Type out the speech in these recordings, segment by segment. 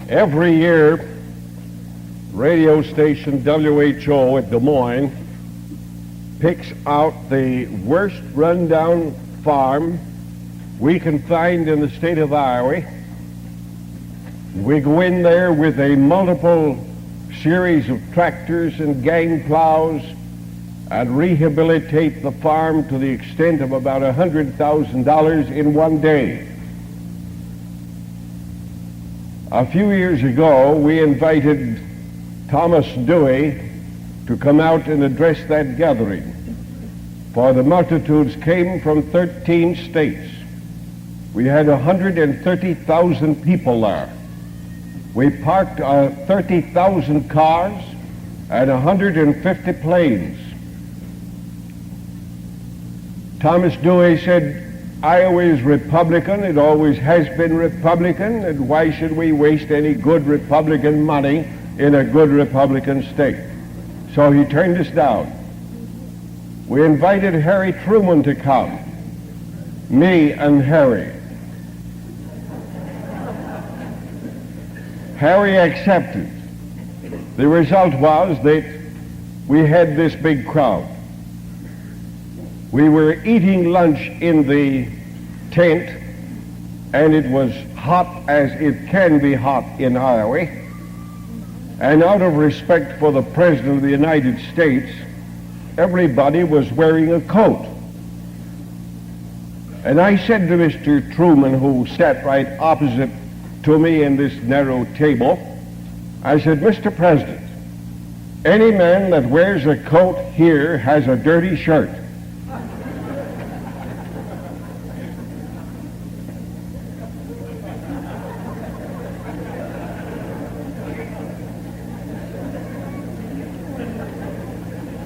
Every year, radio station WHO at Des Moines picks out the worst rundown farm we can find in the state of Iowa. We go in there with a multiple series of tractors and gang plows and rehabilitate the farm to the extent of about $100,000 in one day. A few years ago, we invited Thomas Dewey to come out and address that gathering, for the multitudes came from 13 states. We had 130,000 people there. We parked 30,000 cars and 150 planes. Thomas Dewey said, Iowa is Republican, it always has been Republican, and why should we waste any good Republican money in a good Republican state? So he turned us down. We invited Harry Truman to come, me and Harry. Harry accepted. The result was that we had this big crowd. We were eating lunch in the tent, and it was hot as it can be hot in Iowa. And out of respect for the President of the United States, everybody was wearing a coat. And I said to Mr. Truman, who sat right opposite to me in this narrow table, I said, Mr. President, any man that wears a coat here has a dirty shirt.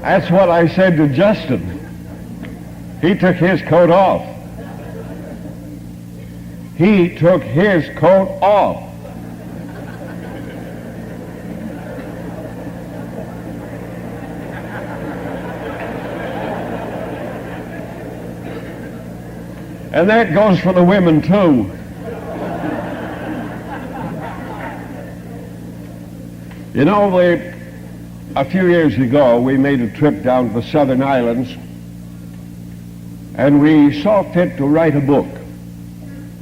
That's what I said to Justin. He took his coat off. He took his coat off. And that goes for the women too. You know, a few years ago, we made a trip down to the Southern Islands, and we saw fit to write a book,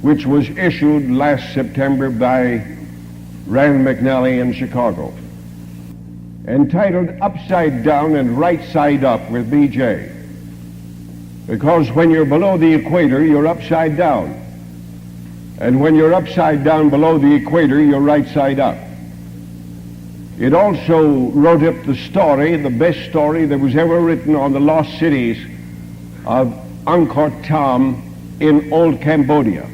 which was issued last September by Rand McNally in Chicago, entitled Upside Down and Right Side Up with B.J. Because when you're below the equator, you're upside down. And when you're upside down below the equator, you're right side up. It also wrote up the story, the best story that was ever written on the lost cities of Angkor Thom in old Cambodia.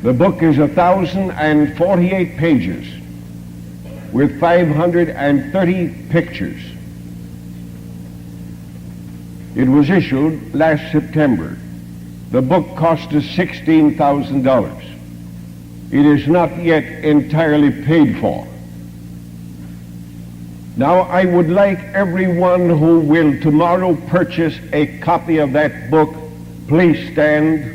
The book is 1,048 pages with 530 pictures. It was issued last September. The book cost us $16,000. It is not yet entirely paid for. Now, I would like everyone who will tomorrow purchase a copy of that book, please stand.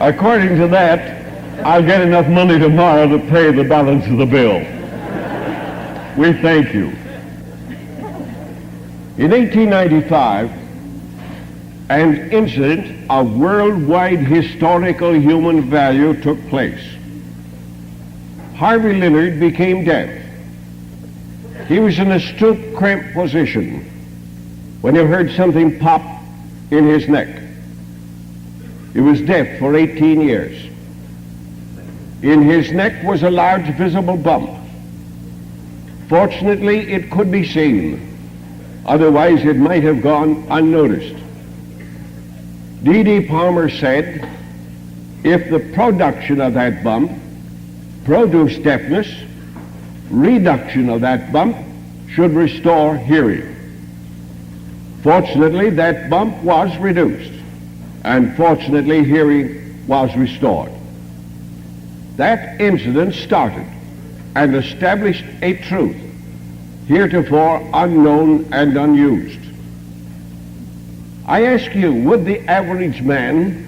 According to that, I'll get enough money tomorrow to pay the balance of the bill. We thank you. In 1895, an incident of worldwide historical human value took place. Harvey Lillard became deaf. He was in a stoop cramped position when he heard something pop in his neck. He was deaf for 18 years. In his neck was a large visible bump. Fortunately, it could be seen. Otherwise, it might have gone unnoticed. D.D. Palmer said, if the production of that bump produced deafness, reduction of that bump should restore hearing. Fortunately, that bump was reduced, and fortunately, hearing was restored. That incident started and established a truth heretofore unknown and unused. I ask you, would the average man,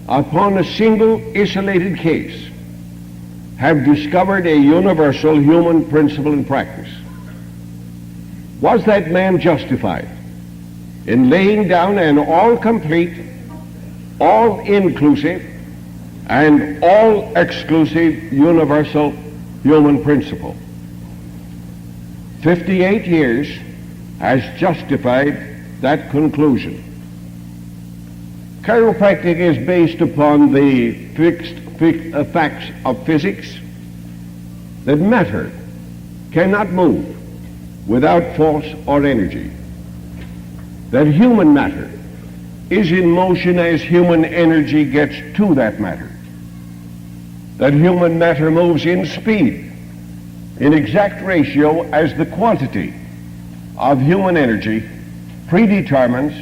upon a single isolated case, have discovered a universal human principle in practice? Was that man justified in laying down an all-complete, all-inclusive, and all-exclusive universal human principle? 58 years has justified that conclusion. Chiropractic is based upon the fixed facts of physics that matter cannot move without force or energy, that human matter is in motion as human energy gets to that matter, that human matter moves in speed in exact ratio as the quantity of human energy predetermines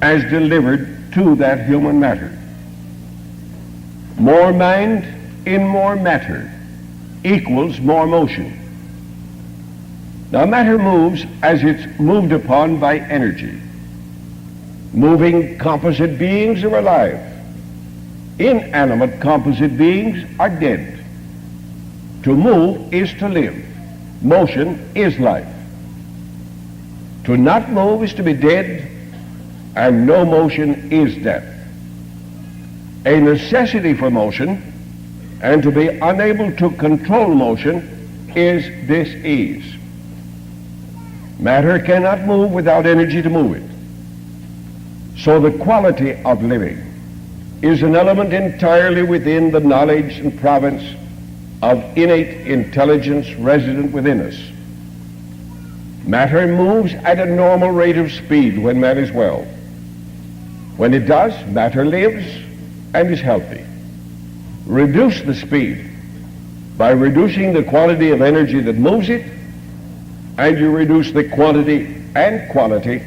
as delivered to that human matter. More mind in more matter equals more motion. Now, matter moves as it's moved upon by energy. Moving composite beings are alive. Inanimate composite beings are dead. To move is to live. Motion is life. To not move is to be dead, and no motion is death. A necessity for motion, and to be unable to control motion, is dis-ease. Matter cannot move without energy to move it. So the quality of living is an element entirely within the knowledge and province of innate intelligence resident within us. Matter moves at a normal rate of speed when man is well. When it does, matter lives and is healthy. Reduce the speed by reducing the quantity of energy that moves it, and you reduce the quantity and quality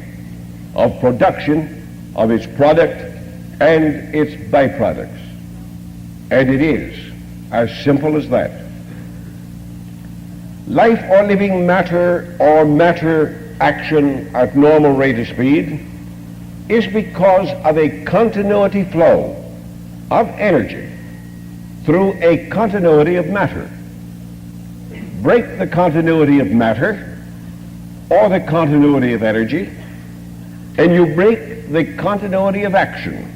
of production of its product and its byproducts. And it is as simple as that. Life or living matter or matter action at normal rate of speed is because of a continuity flow of energy through a continuity of matter. Break the continuity of matter or the continuity of energy, and you break the continuity of action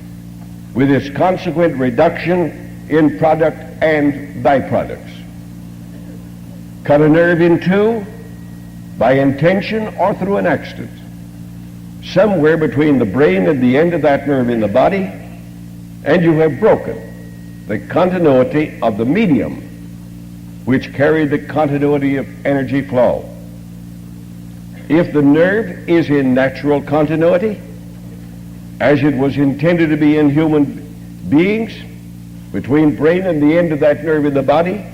with its consequent reduction in product and byproducts. Cut a nerve in two by intention or through an accident. Somewhere between the brain and the end of that nerve in the body, and you have broken the continuity of the medium which carried the continuity of energy flow. If the nerve is in natural continuity, as it was intended to be in human beings, between brain and the end of that nerve in the body,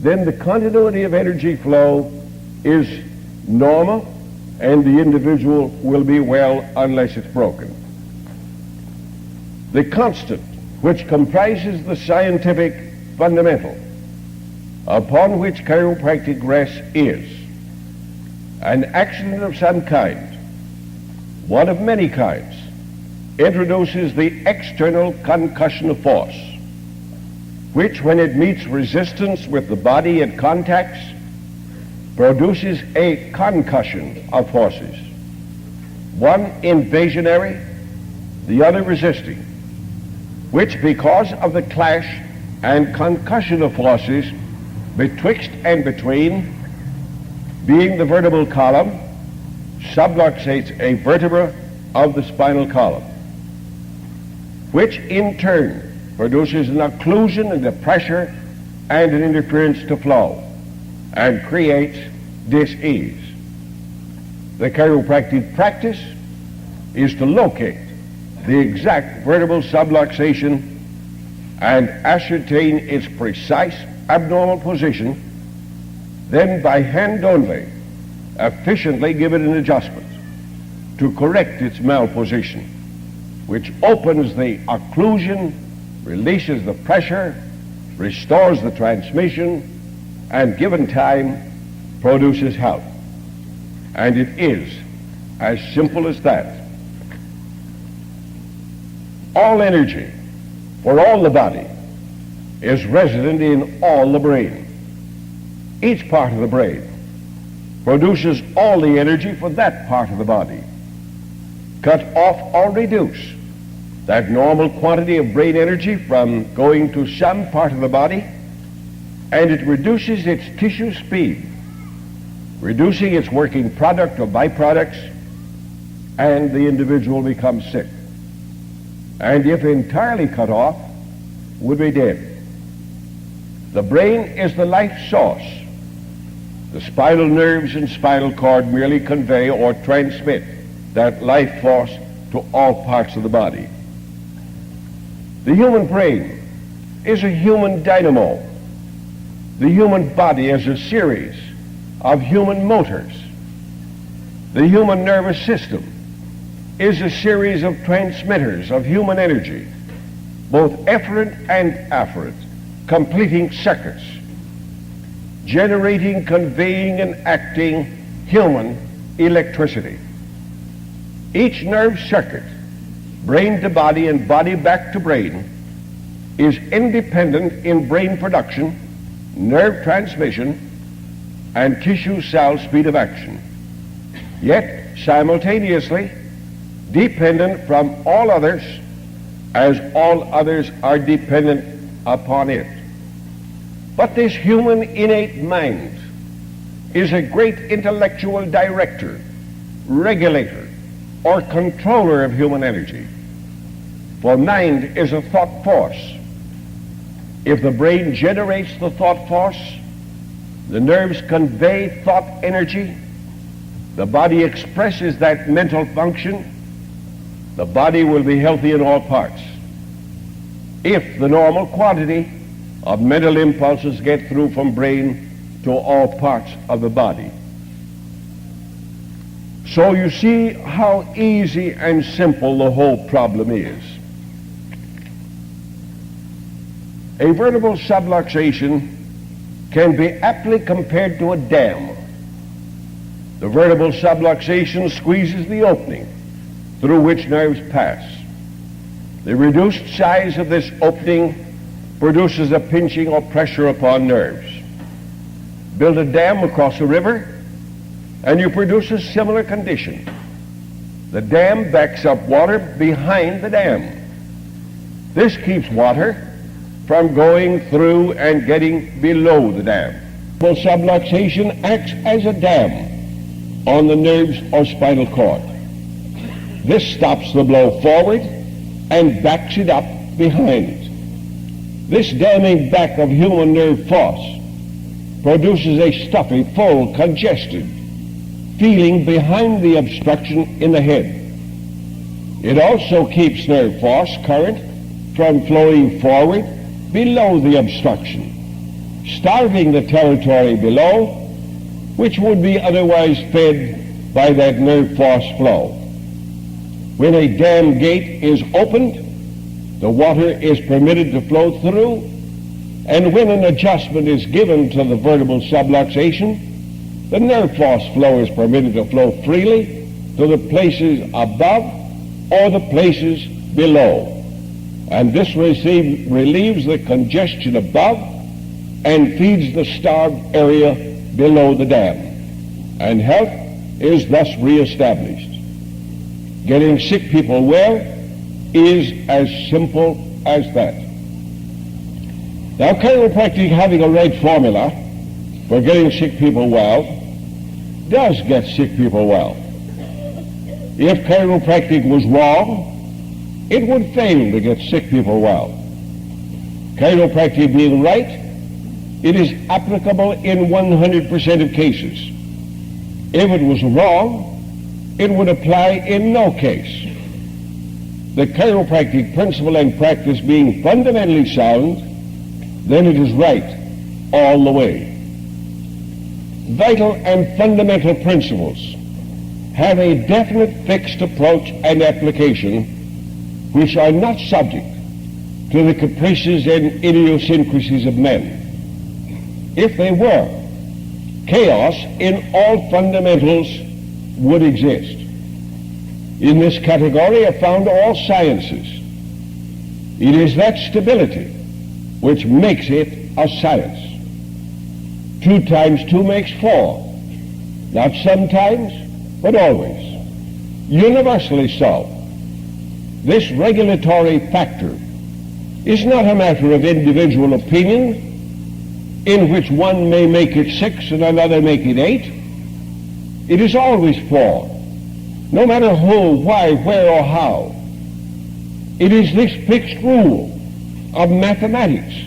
then the continuity of energy flow is normal, and the individual will be well unless it's broken. The constant which comprises the scientific fundamental upon which chiropractic rests is an accident of some kind, one of many kinds, introduces the external concussion of force, which, when it meets resistance with the body it contacts, produces a concussion of forces, one invasionary, the other resisting, which, because of the clash and concussion of forces, betwixt and between, being the vertebral column, subluxates a vertebra of the spinal column, which in turn produces an occlusion and a pressure and an interference to flow, and creates dis-ease. The chiropractic practice is to locate the exact vertebral subluxation and ascertain its precise abnormal position, then by hand only efficiently give it an adjustment to correct its malposition, which opens the occlusion, releases the pressure, restores the transmission, and given time produces health. And it is as simple as that. All energy for all the body is resident in all the brain. Each part of the brain produces all the energy for that part of the body. Cut off or reduce that normal quantity of brain energy from going to some part of the body, and it reduces its tissue speed, reducing its working product or byproducts, and the individual becomes sick. And if entirely cut off, would be dead. The brain is the life source. The spinal nerves and spinal cord merely convey or transmit that life force to all parts of the body. The human brain is a human dynamo. The human body is a series of human motors. The human nervous system is a series of transmitters of human energy, both efferent and afferent, completing circuits, generating, conveying, and acting human electricity. Each nerve circuit, brain to body and body back to brain, is independent in brain production, nerve transmission, and tissue cell speed of action, yet simultaneously dependent from all others, as all others are dependent upon it. But this human innate mind is a great intellectual director, regulator, or controller of human energy. For mind is a thought force. If the brain generates the thought force, the nerves convey thought energy, the body expresses that mental function, the body will be healthy in all parts. If the normal quantity of mental impulses get through from brain to all parts of the body. So you see how easy and simple the whole problem is. A vertebral subluxation can be aptly compared to a dam. The vertebral subluxation squeezes the opening through which nerves pass. The reduced size of this opening produces a pinching or pressure upon nerves. Build a dam across a river, and you produce a similar condition. The dam backs up water behind the dam. This keeps water from going through and getting below the dam. Subluxation acts as a dam on the nerves or spinal cord. This stops the blow forward and backs it up behind it. This damming back of human nerve force produces a stuffy, full, congested feeling behind the obstruction in the head. It also keeps nerve force current from flowing forward below the obstruction, starving the territory below, which would be otherwise fed by that nerve force flow. When a dam gate is opened, the water is permitted to flow through, and when an adjustment is given to the vertebral subluxation, the nerve force flow is permitted to flow freely to the places above or the places below. And this relieves the congestion above and feeds the starved area below the dam. And health is thus reestablished. Getting sick people well is as simple as that. Now, chiropractic, having a right formula, for getting sick people well does get sick people well. If chiropractic was wrong, it would fail to get sick people well. Chiropractic being right, it is applicable in 100% of cases. If it was wrong, it would apply in no case. The chiropractic principle and practice being fundamentally sound, then it is right all the way. Vital and fundamental principles have a definite fixed approach and application which are not subject to the caprices and idiosyncrasies of men. If they were, chaos in all fundamentals would exist. In this category are found all sciences. It is that stability which makes it a science. 2 times 2 makes 4. Not sometimes, but always. Universally so. This regulatory factor is not a matter of individual opinion, in which one may make it 6 and another make it 8. It is always 4, no matter who, why, where, or how. It is this fixed rule of mathematics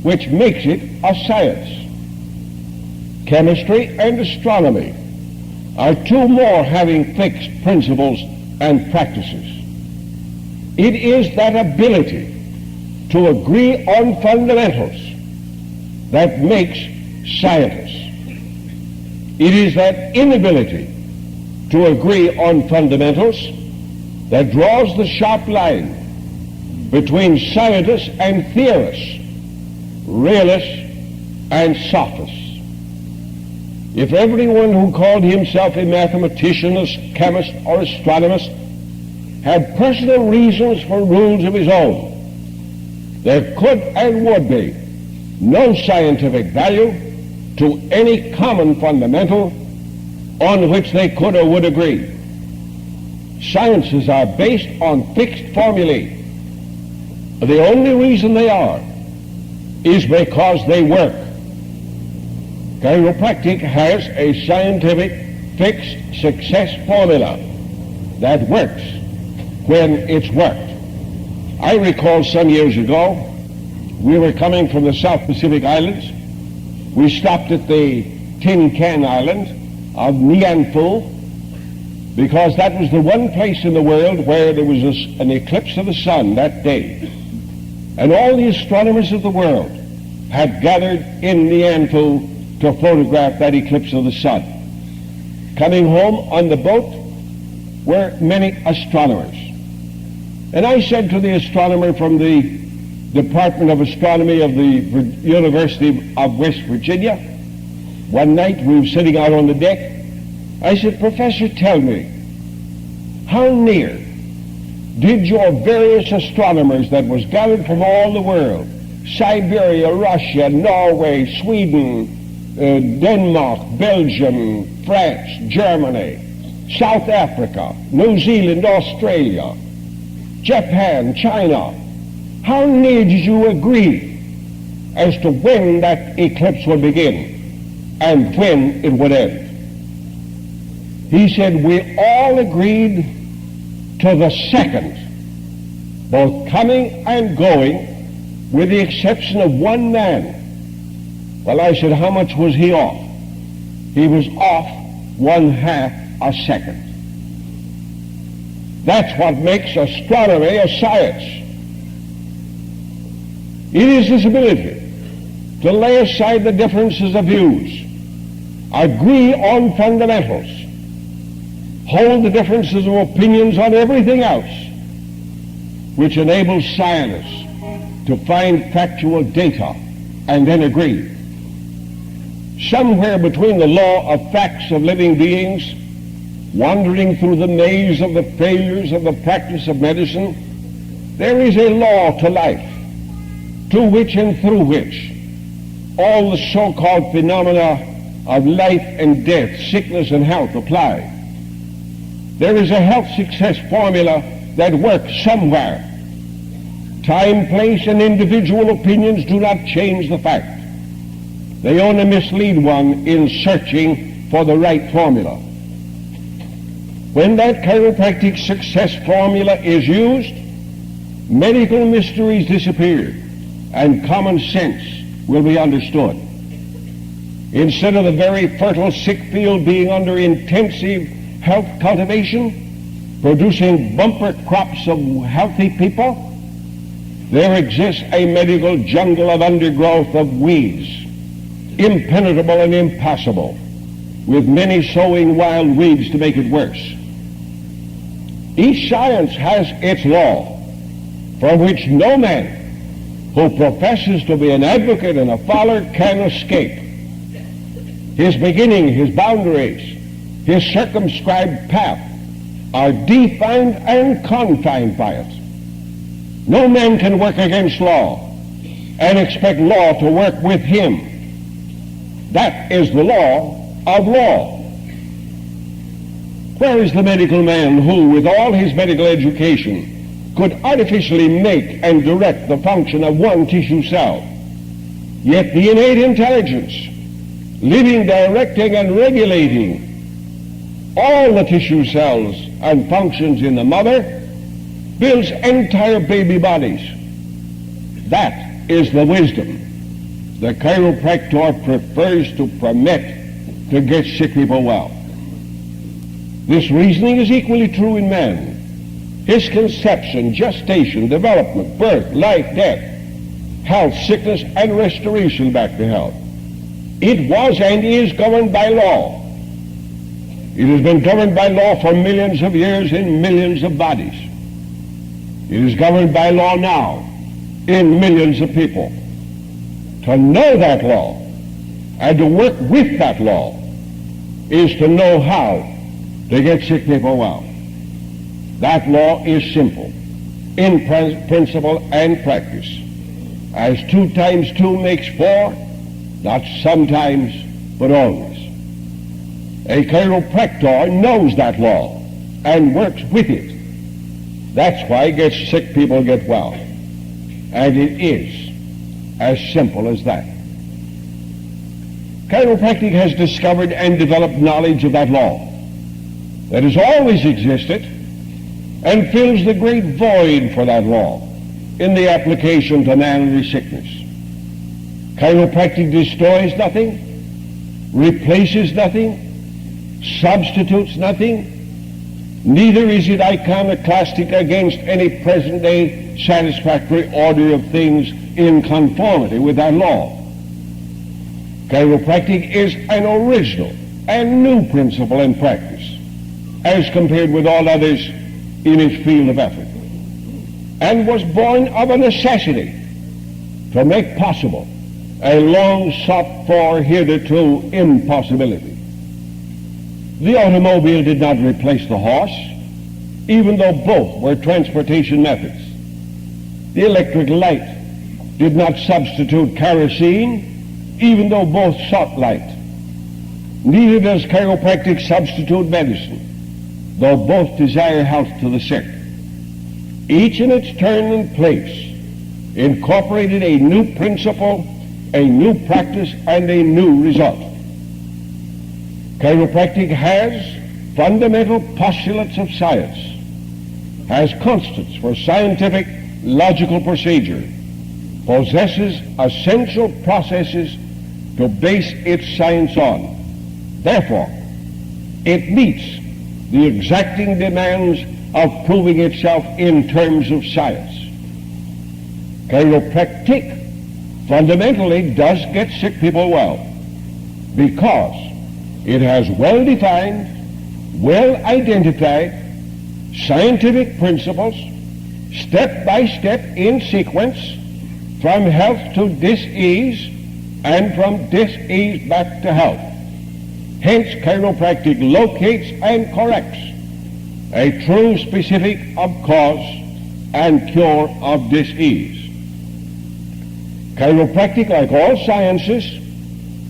which makes it a science. Chemistry and astronomy are 2 more having fixed principles and practices. It is that ability to agree on fundamentals that makes scientists. It is that inability to agree on fundamentals that draws the sharp line between scientists and theorists, realists and sophists. If everyone who called himself a mathematician, a chemist, or astronomist had personal reasons for rules of his own, there could and would be no scientific value to any common fundamental on which they could or would agree. Sciences are based on fixed formulae. The only reason they are is because they work. Chiropractic has a scientific fixed success formula that works when it's worked. I recall some years ago, we were coming from the South Pacific Islands. We stopped at the Tin Can Island of Nian Phu because that was the one place in the world where there was an eclipse of the sun that day. And all the astronomers of the world had gathered in Nian Phu to photograph that eclipse of the sun. Coming home on the boat were many astronomers. And I said to the astronomer from the Department of Astronomy of the University of West Virginia, one night we were sitting out on the deck, I said, "Professor, tell me, how near did your various astronomers that was gathered from all the world, Siberia, Russia, Norway, Sweden, Denmark, Belgium, France, Germany, South Africa, New Zealand, Australia, Japan, China, how near did you agree as to when that eclipse would begin and when it would end?" He said, "We all agreed to the second, both coming and going, with the exception of one man." Well, I said, "How much was he off?" He was off 1/2 a second. That's what makes astronomy a science. It is this ability to lay aside the differences of views, agree on fundamentals, hold the differences of opinions on everything else, which enables scientists to find factual data and then agree. Somewhere between the law of facts of living beings, wandering through the maze of the failures of the practice of medicine, there is a law to life, to which and through which all the so-called phenomena of life and death, sickness and health apply. There is a health success formula that works somewhere. Time, place, and individual opinions do not change the fact. They only mislead one in searching for the right formula. When that chiropractic success formula is used, medical mysteries disappear and common sense will be understood. Instead of the very fertile sick field being under intensive health cultivation, producing bumper crops of healthy people, there exists a medical jungle of undergrowth of weeds, impenetrable and impassable, with many sowing wild weeds to make it worse. Each science has its law, from which no man who professes to be an advocate and a follower can escape. His beginning, his boundaries, his circumscribed path are defined and confined by it. No man can work against law and expect law to work with him. That is the law of law. Where is the medical man who, with all his medical education, could artificially make and direct the function of one tissue cell? Yet the innate intelligence, living, directing, and regulating all the tissue cells and functions in the mother, builds entire baby bodies. That is the wisdom the chiropractor prefers to permit to get sick people well. This reasoning is equally true in man. His conception, gestation, development, birth, life, death, health, sickness, and restoration back to health. It was and is governed by law. It has been governed by law for millions of years in millions of bodies. It is governed by law now in millions of people. To know that law and to work with that law is to know how to get sick people well. That law is simple in principle and practice. As 2 times 2 makes 4, not sometimes, but always. A chiropractor knows that law and works with it. That's why sick people get well. And it is as simple as that. Chiropractic has discovered and developed knowledge of that law that has always existed and fills the great void for that law in the application to manly sickness. Chiropractic destroys nothing, replaces nothing, substitutes nothing. Neither is it iconoclastic against any present-day satisfactory order of things in conformity with that law. Chiropractic is an original and new principle and practice as compared with all others in its field of effort, and was born of a necessity to make possible a long sought for, hitherto impossibility. The automobile did not replace the horse, even though both were transportation methods. The electric light did not substitute kerosene, even though both sought light. Neither does chiropractic substitute medicine, though both desire health to the sick. Each in its turn and place incorporated a new principle, a new practice, and a new result. Chiropractic has fundamental postulates of science, has constants for scientific logical procedure, possesses essential processes to base its science on. Therefore, it meets the exacting demands of proving itself in terms of science. Chiropractic fundamentally does get sick people well because it has well-defined, well-identified scientific principles, step by step in sequence, from health to dis-ease and from dis-ease back to health. Hence, chiropractic locates and corrects a true specific of cause and cure of dis-ease. Chiropractic, like all sciences,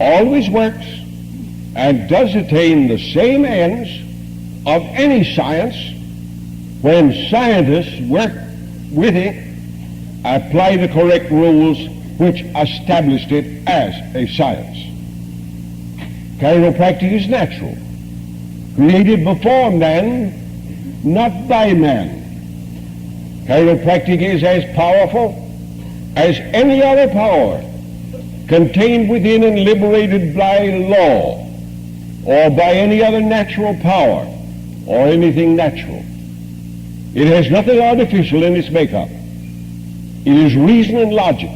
always works and does attain the same ends of any science when scientists work with it, apply the correct rules, which established it as a science. Chiropractic is natural, created before man, not by man. Chiropractic is as powerful as any other power contained within and liberated by law or by any other natural power or anything natural. It has nothing artificial in its makeup. It is reason and logic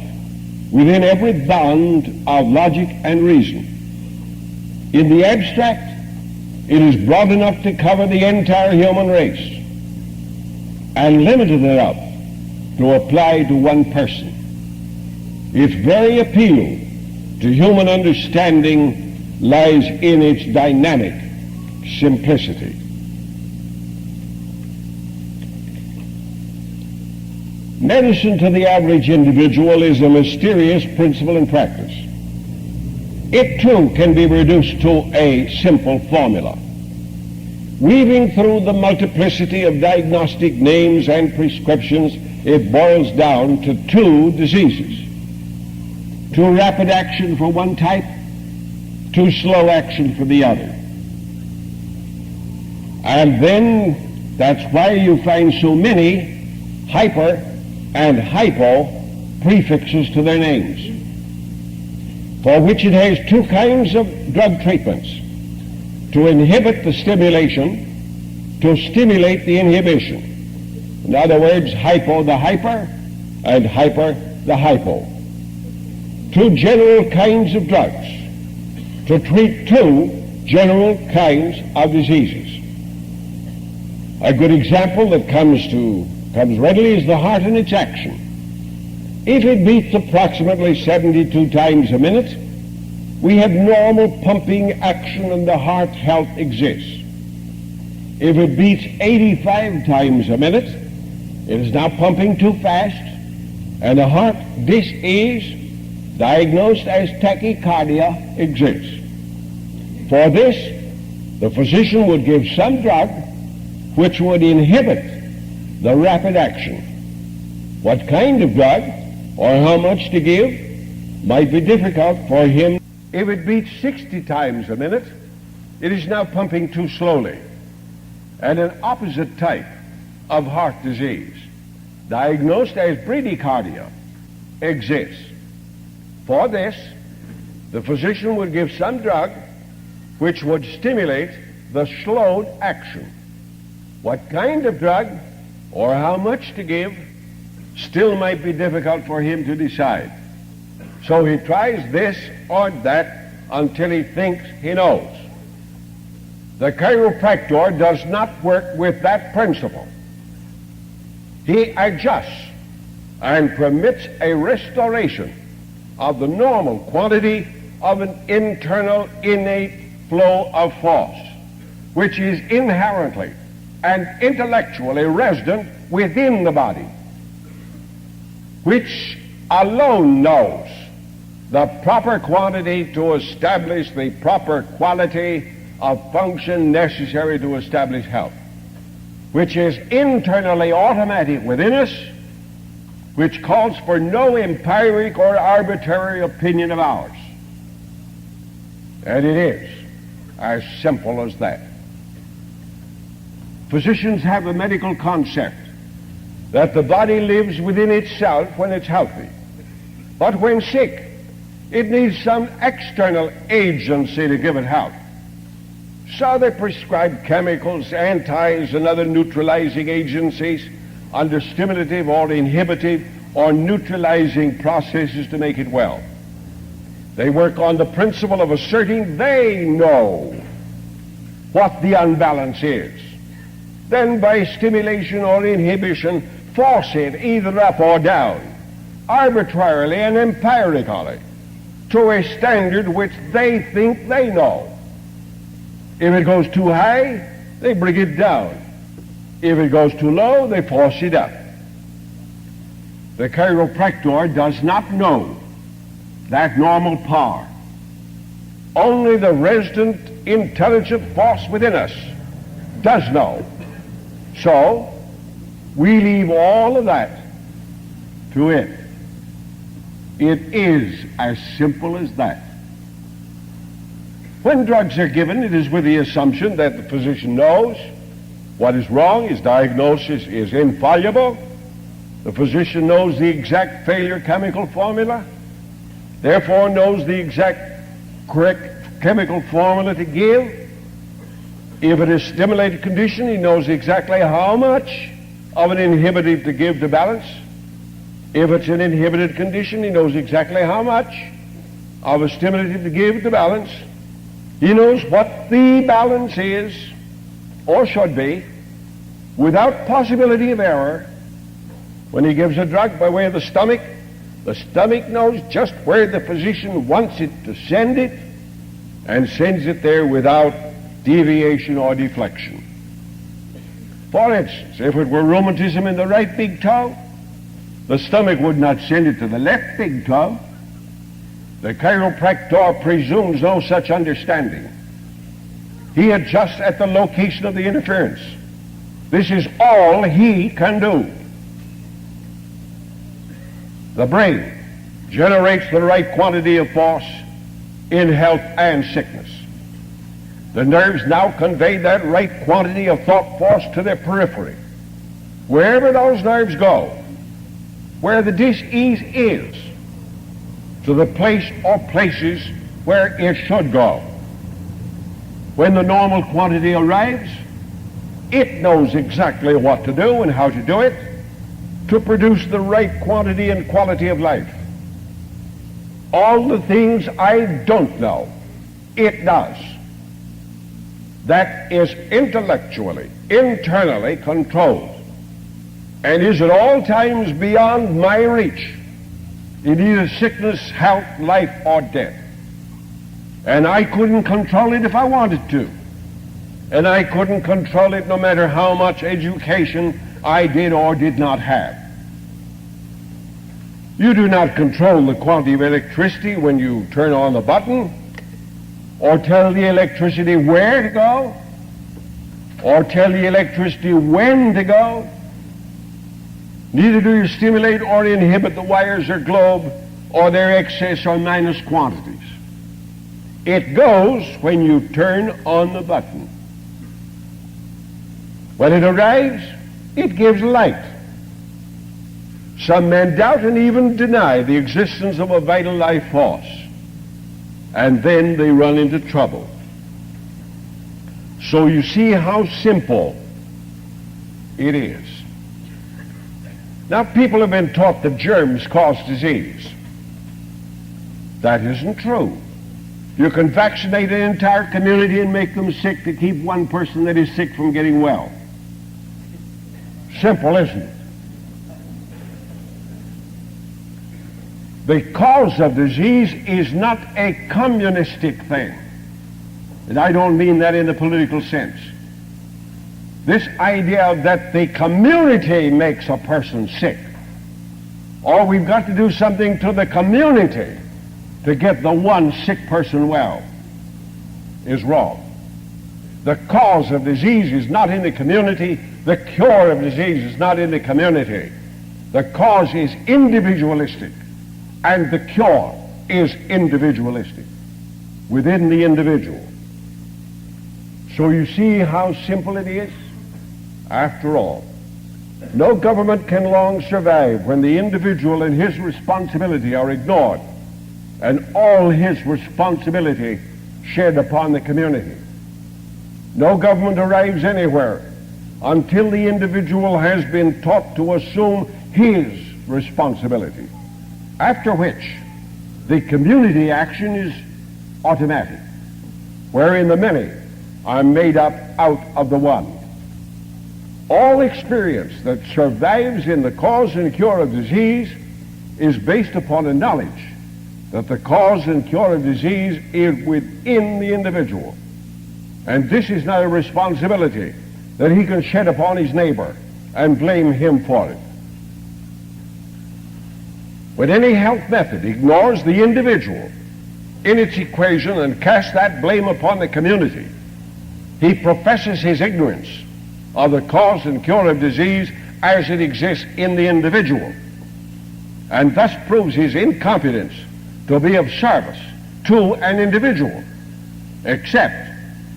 within every bound of logic and reason. In the abstract, it is broad enough to cover the entire human race and limited enough to apply to one person. Its very appeal to human understanding lies in its dynamic simplicity. Medicine to the average individual is a mysterious principle in practice. It too can be reduced to a simple formula. Weaving through the multiplicity of diagnostic names and prescriptions, it boils down to two diseases. Too rapid action for one type, too slow action for the other. And then that's why you find so many hyper and hypo prefixes to their names, for which it has two kinds of drug treatments: to inhibit the stimulation, to stimulate the inhibition. In other words, hypo the hyper and hyper the hypo. Two general kinds of drugs to treat two general kinds of diseases. A good example that comes readily is the heart and its action. If it beats approximately 72 times a minute, we have normal pumping action and the heart health exists. If it beats 85 times a minute, it is now pumping too fast, and the heart disease, diagnosed as tachycardia, exists. For this, the physician would give some drug which would inhibit the rapid action. What kind of drug or how much to give might be difficult for him. If it beats 60 times a minute, it is now pumping too slowly, and an opposite type of heart disease, diagnosed as bradycardia, exists. For this, the physician would give some drug which would stimulate the slowed action. What kind of drug or how much to give still might be difficult for him to decide. So he tries this or that until he thinks he knows. The chiropractor does not work with that principle. He adjusts and permits a restoration of the normal quantity of an internal innate flow of force, which is inherently and intellectually resident within the body, which alone knows the proper quantity to establish the proper quality of function necessary to establish health, which is internally automatic within us, which calls for no empiric or arbitrary opinion of ours. And it is as simple as that. Physicians have a medical concept that the body lives within itself when it's healthy, but when sick, it needs some external agency to give it health. So they prescribe chemicals, antis, and other neutralizing agencies under stimulative or inhibitive or neutralizing processes to make it well. They work on the principle of asserting they know what the unbalance is. Then by stimulation or inhibition, force it either up or down, arbitrarily and empirically, to a standard which they think they know. If it goes too high, they bring it down. If it goes too low, they force it up. The chiropractor does not know that normal power. Only the resident intelligent force within us does know. So, we leave all of that to it. It is as simple as that. When drugs are given, it is with the assumption that the physician knows what is wrong. His diagnosis is infallible. The physician knows the exact failure chemical formula, therefore knows the exact correct chemical formula to give. If it is a stimulated condition, he knows exactly how much of an inhibitive to give to balance. If it's an inhibited condition, he knows exactly how much of a stimulative to give to balance. He knows what the balance is, or should be, without possibility of error. When he gives a drug by way of the stomach knows just where the physician wants it to send it, and sends it there without deviation or deflection. For instance, if it were rheumatism in the right big toe, the stomach would not send it to the left big toe. The chiropractor presumes no such understanding. He adjusts at the location of the interference. This is all he can do. The brain generates the right quantity of force in health and sickness. The nerves now convey that right quantity of thought force to their periphery. Wherever those nerves go, where the dis-ease is, to the place or places where it should go. When the normal quantity arrives, it knows exactly what to do and how to do it to produce the right quantity and quality of life. All the things I don't know, it does. That is intellectually, internally controlled, and is at all times beyond my reach in either sickness, health, life, or death. And I couldn't control it if I wanted to. And I couldn't control it no matter how much education I did or did not have. You do not control the quantity of electricity when you turn on the button, or tell the electricity where to go, or tell the electricity when to go. Neither do you stimulate or inhibit the wires or globe or their excess or minus quantities. It goes when you turn on the button. When it arrives, it gives light. Some men doubt and even deny the existence of a vital life force, and then they run into trouble. So you see how simple it is. Now, people have been taught that germs cause disease. That isn't true. You can vaccinate an entire community and make them sick to keep one person that is sick from getting well. Simple, isn't it? The cause of disease is not a communistic thing. And I don't mean that in the political sense. This idea that the community makes a person sick, or we've got to do something to the community to get the one sick person well, is wrong. The cause of disease is not in the community. The cure of disease is not in the community. The cause is individualistic, and the cure is individualistic within the individual. So you see how simple it is? After all, no government can long survive when the individual and his responsibility are ignored and all his responsibility shed upon the community. No government arrives anywhere until the individual has been taught to assume his responsibility, after which the community action is automatic, wherein the many are made up out of the one. All experience that survives in the cause and cure of disease is based upon a knowledge that the cause and cure of disease is within the individual. And this is not a responsibility that he can shed upon his neighbor and blame him for it. When any health method ignores the individual in its equation and casts that blame upon the community, he professes his ignorance of the cause and cure of disease as it exists in the individual. and thus proves his incompetence to be of service to an individual, except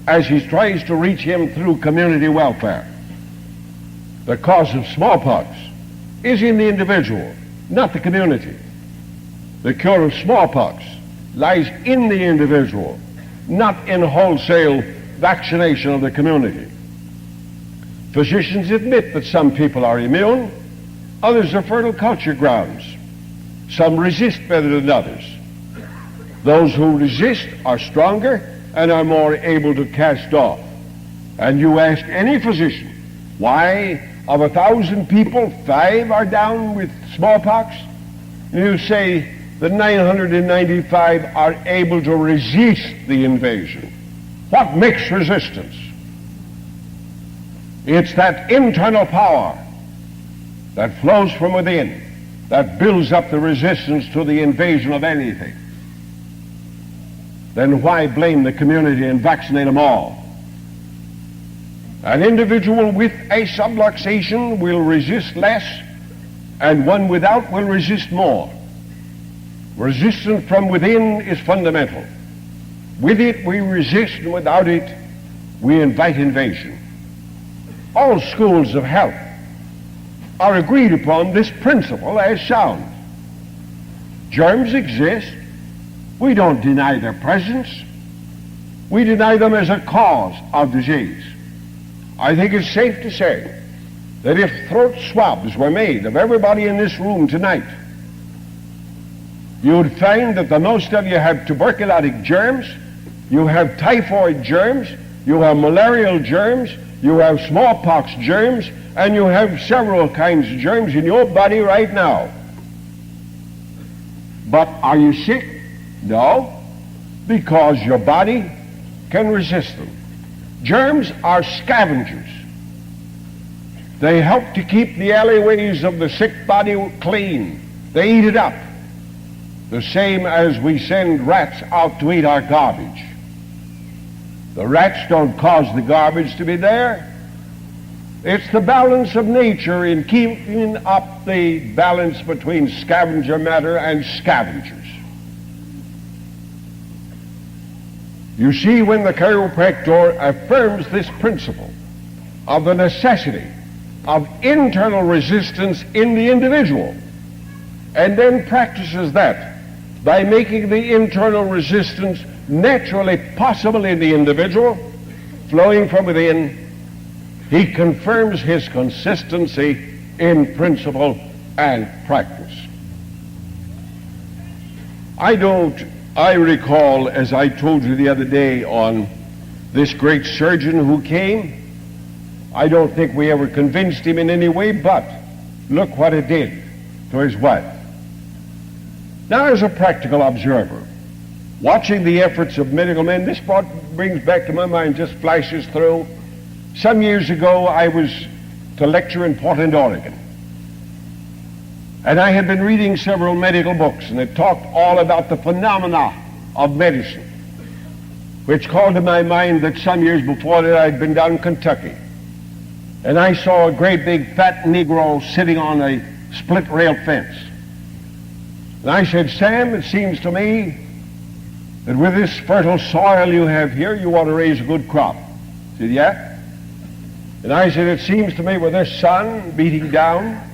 as he tries to reach him through community welfare. The cause of smallpox is in the individual, not the community. The cure of smallpox lies in the individual, not in wholesale vaccination of the community. Physicians admit that some people are immune, others are fertile culture grounds. Some resist better than others. Those who resist are stronger and are more able to cast off. And you ask any physician, why of 1,000 people, 5 are down with smallpox? You say that 995 are able to resist the invasion. What makes resistance? It's that internal power that flows from within that builds up the resistance to the invasion of anything. Then why blame the community and vaccinate them all? An individual with a subluxation will resist less, and one without will resist more. Resistance from within is fundamental. With it we resist, and without it we invite invasion. All schools of health are agreed upon this principle as sound. Germs exist. We don't deny their presence. We deny them as a cause of disease. I think it's safe to say that if throat swabs were made of everybody in this room tonight, you'd find that the most of you have tuberculotic germs, you have typhoid germs, you have malarial germs, you have smallpox germs, and you have several kinds of germs in your body right now. But are you sick? No, because your body can resist them. Germs are scavengers. They help to keep the alleyways of the sick body clean. They eat it up, the same as we send rats out to eat our garbage. The rats don't cause the garbage to be there. It's the balance of nature in keeping up the balance between scavenger matter and scavengers. You see, when the chiropractor affirms this principle of the necessity of internal resistance in the individual, and then practices that by making the internal resistance naturally possible in the individual, flowing from within, he confirms his consistency in principle and practice. I recall, as I told you the other day, on this great surgeon who came. I don't think we ever convinced him in any way, but look what it did to his wife. Now, as a practical observer, watching the efforts of medical men, this brings back to my mind, just flashes through. Some years ago, I was to lecture in Portland, Oregon. And I had been reading several medical books, and it talked all about the phenomena of medicine, which called to my mind that some years before that I'd been down in Kentucky. And I saw a great big fat Negro sitting on a split rail fence. And I said, Sam, it seems to me that with this fertile soil you have here, you ought to raise a good crop. He said, yeah? And I said, it seems to me with this sun beating down,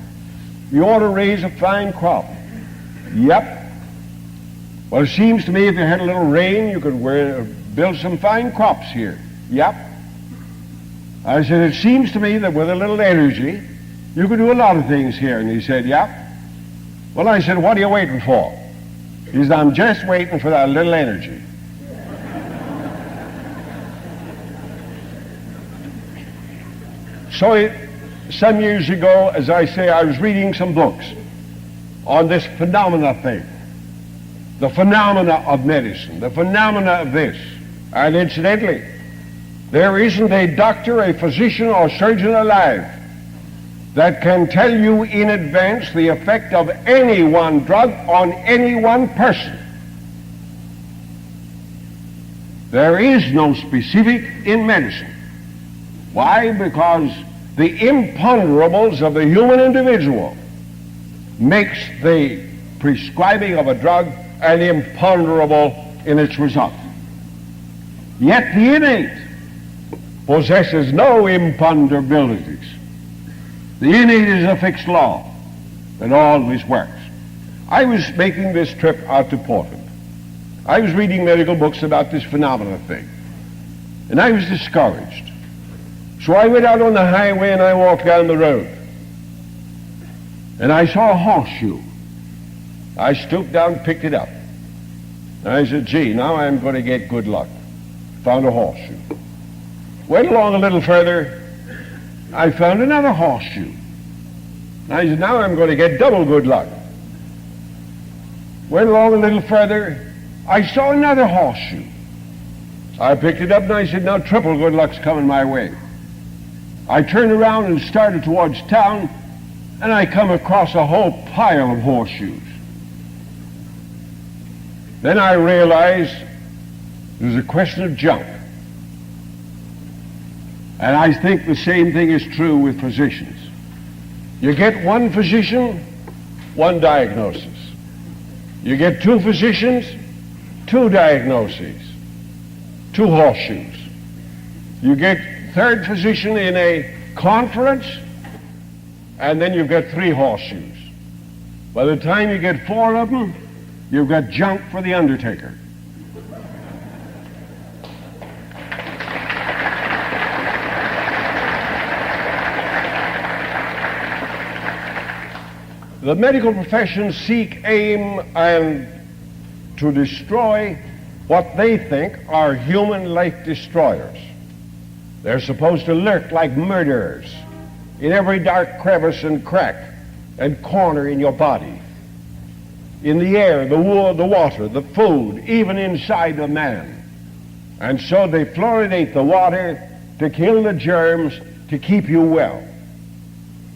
you ought to raise a fine crop. Yep. Well, it seems to me if you had a little rain, you could build some fine crops here. Yep. I said, it seems to me that with a little energy, you could do a lot of things here. And he said, yep. Well, I said, what are you waiting for? He said, I'm just waiting for that little energy. So some years ago, as I say, I was reading some books on this phenomena thing, the phenomena of medicine, the phenomena of this. And incidentally, there isn't a doctor, a physician, or surgeon alive that can tell you in advance the effect of any one drug on any one person. There is no specific in medicine. Why? Because the imponderables of the human individual makes the prescribing of a drug an imponderable in its result. Yet the innate possesses no imponderabilities. The innate is a fixed law that always works. I was making this trip out to Portland. I was reading medical books about this phenomenon thing, and I was discouraged. So I went out on the highway and I walked down the road, and I saw a horseshoe. I stooped down, picked it up, and I said, gee, now I'm going to get good luck. Found a horseshoe. Went along a little further, I found another horseshoe. And I said, now I'm going to get double good luck. Went along a little further, I saw another horseshoe. I picked it up and I said, now triple good luck's coming my way. I turned around and started towards town, and I come across a whole pile of horseshoes. Then I realized it was a question of junk. And I think the same thing is true with physicians. You get one physician, one diagnosis. You get two physicians, two diagnoses, two horseshoes. You get third physician in a conference, and then you've got three horseshoes. By the time you get four of them, you've got junk for the undertaker. The medical profession seek, aim, and to destroy what they think are human life destroyers. They're supposed to lurk like murderers in every dark crevice and crack and corner in your body, in the air, the wood, the water, the food, even inside a man. And so they fluoridate the water to kill the germs, to keep you well,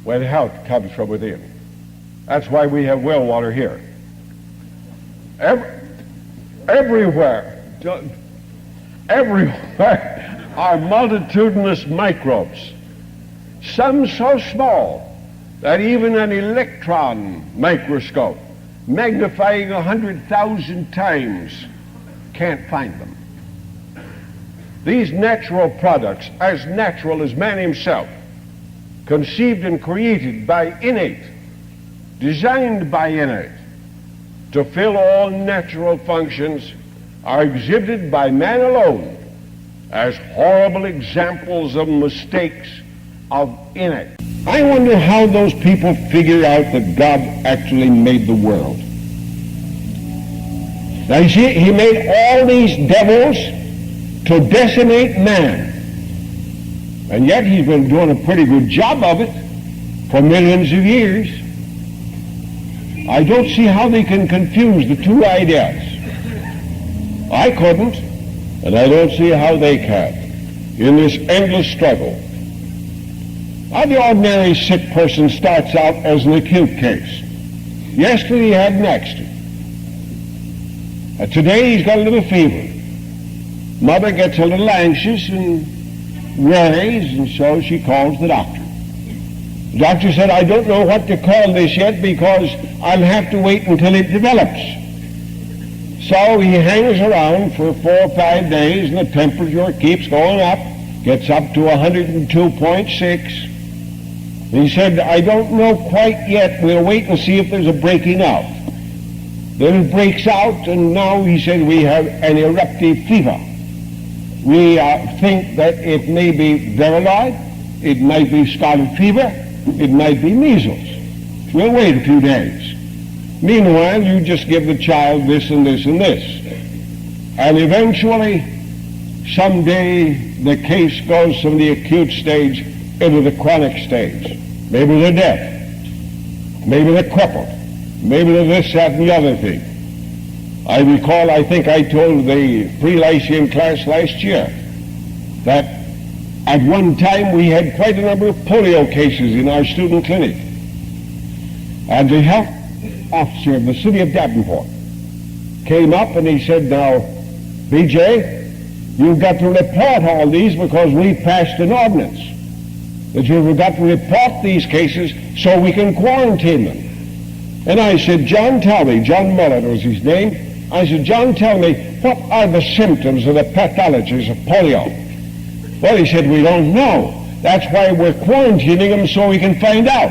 when health comes from within. That's why we have well water here. Everywhere are multitudinous microbes, some so small that even an electron microscope magnifying 100,000 times can't find them. These natural products, as natural as man himself, conceived and created by innate, designed by innate, to fill all natural functions, are exhibited by man alone as horrible examples of mistakes of innate. I wonder how those people figure out that God actually made the world. Now you see, he made all these devils to decimate man, and yet he's been doing a pretty good job of it for millions of years. I don't see how they can confuse the two ideas. I couldn't, and I don't see how they can in this endless struggle. Now, the ordinary sick person starts out as an acute case. Yesterday he had next. Today he's got a little fever. Mother gets a little anxious and worries, and so she calls the doctor. The doctor said, I don't know what to call this yet because I'll have to wait until it develops. So he hangs around for 4 or 5 days, and the temperature keeps going up, gets up to 102.6. He said, I don't know quite yet. We'll wait and see if there's a breaking out. Then it breaks out, and now he said we have an eruptive fever. We think that it may be varioloid, it might be scarlet fever, it might be measles. We'll wait a few days. Meanwhile, you just give the child this and this and this. And eventually, someday, the case goes from the acute stage into the chronic stage. Maybe they're deaf. Maybe they're crippled. Maybe they're this, that, and the other thing. I recall, I think I told the pre-Lyceum class last year that at one time we had quite a number of polio cases in our student clinic. And the health officer of the city of Davenport came up and he said, now, BJ, you've got to report all these because we passed an ordinance that you've got to report these cases so we can quarantine them. And I said, John, tell me, John Mullet was his name. I said, John, tell me, what are the symptoms or the pathologies of polio? Well, he said, we don't know. That's why we're quarantining them so we can find out.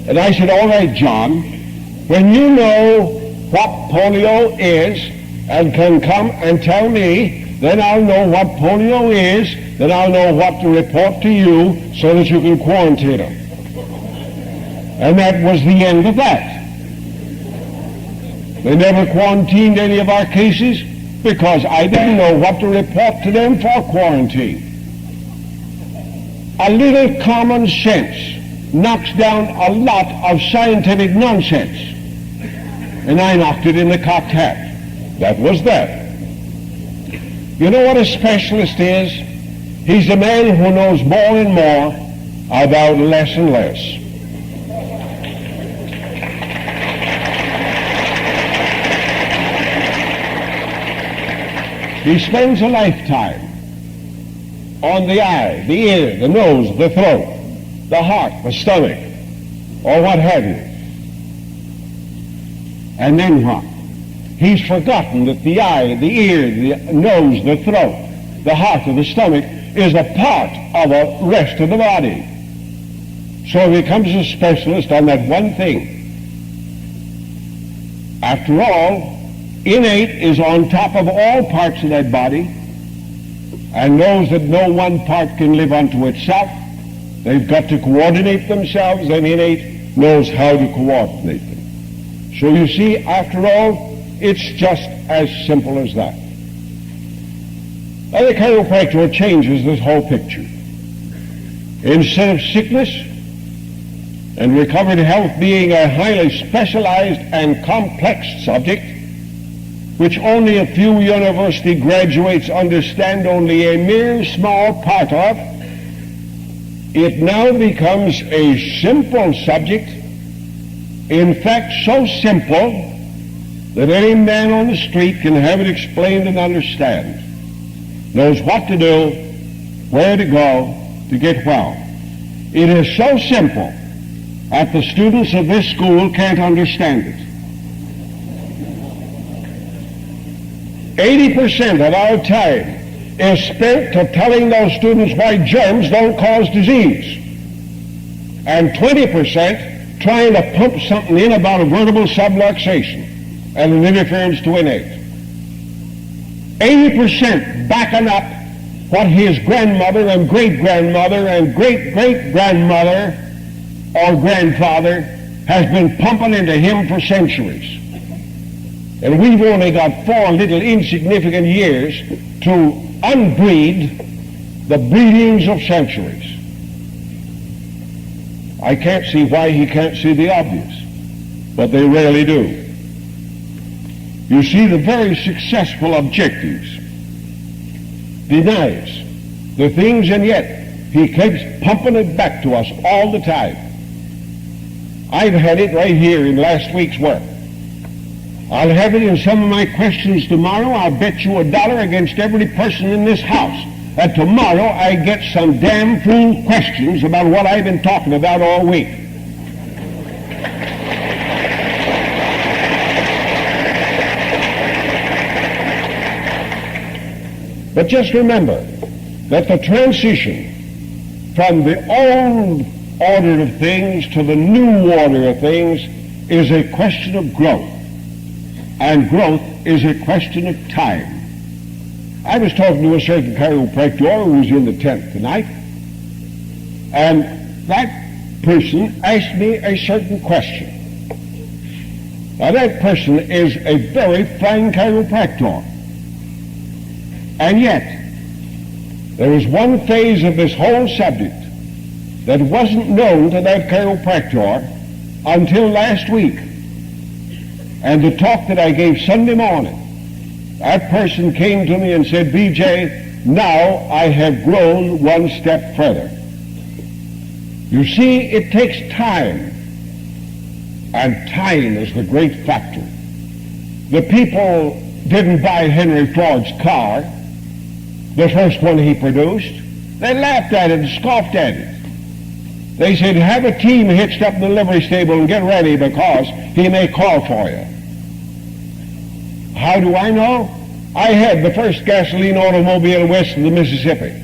And I said, all right, John, when you know what polio is and can come and tell me, then I'll know what polio is, then I'll know what to report to you so that you can quarantine them. And that was the end of that. They never quarantined any of our cases because I didn't know what to report to them for quarantine. A little common sense knocks down a lot of scientific nonsense. And I knocked it in the cocked hat. That was that. You know what a specialist is? He's a man who knows more and more about less and less. He spends a lifetime on the eye, the ear, the nose, the throat, the heart, the stomach, or what have you. And then what? He's forgotten that the eye, the ear, the nose, the throat, the heart, or the stomach is a part of the rest of the body. So he becomes a specialist on that one thing. After all, innate is on top of all parts of that body and knows that no one part can live unto itself. They've got to coordinate themselves, and innate knows how to coordinate them. So you see, after all, it's just as simple as that. Now the chiropractor changes this whole picture. Instead of sickness and recovered health being a highly specialized and complex subject, which only a few university graduates understand only a mere small part of, it now becomes a simple subject, in fact so simple that any man on the street can have it explained and understand, knows what to do, where to go to get well. It is so simple that the students of this school can't understand it. 80% of our time is spent to telling those students why germs don't cause disease, and 20% trying to pump something in about a vertebral subluxation and an interference to innate. 80% backing up what his grandmother and great-grandmother and great-great-grandmother or grandfather has been pumping into him for centuries. And we've only got 4 little insignificant years to unbreed the breedings of centuries. I can't see why he can't see the obvious, but they rarely do. You see, the very successful objectives denies the things, and yet he keeps pumping it back to us all the time. I've had it right here in last week's work. I'll have it in some of my questions tomorrow. I'll bet you $1 against every person in this house that tomorrow I get some damn fool questions about what I've been talking about all week. But just remember that the transition from the old order of things to the new order of things is a question of growth. And growth is a question of time. I was talking to a certain chiropractor who was in the tent tonight, and that person asked me a certain question. Now that person is a very fine chiropractor, and yet there was one phase of this whole subject that wasn't known to that chiropractor until last week. And the talk that I gave Sunday morning, that person came to me and said, BJ, now I have grown one step further. You see, it takes time, and time is the great factor. The people didn't buy Henry Ford's car, the first one he produced. They laughed at it and scoffed at it. They said, have a team hitched up in the livery stable and get ready because he may call for you. How do I know? I had the first gasoline automobile west of the Mississippi.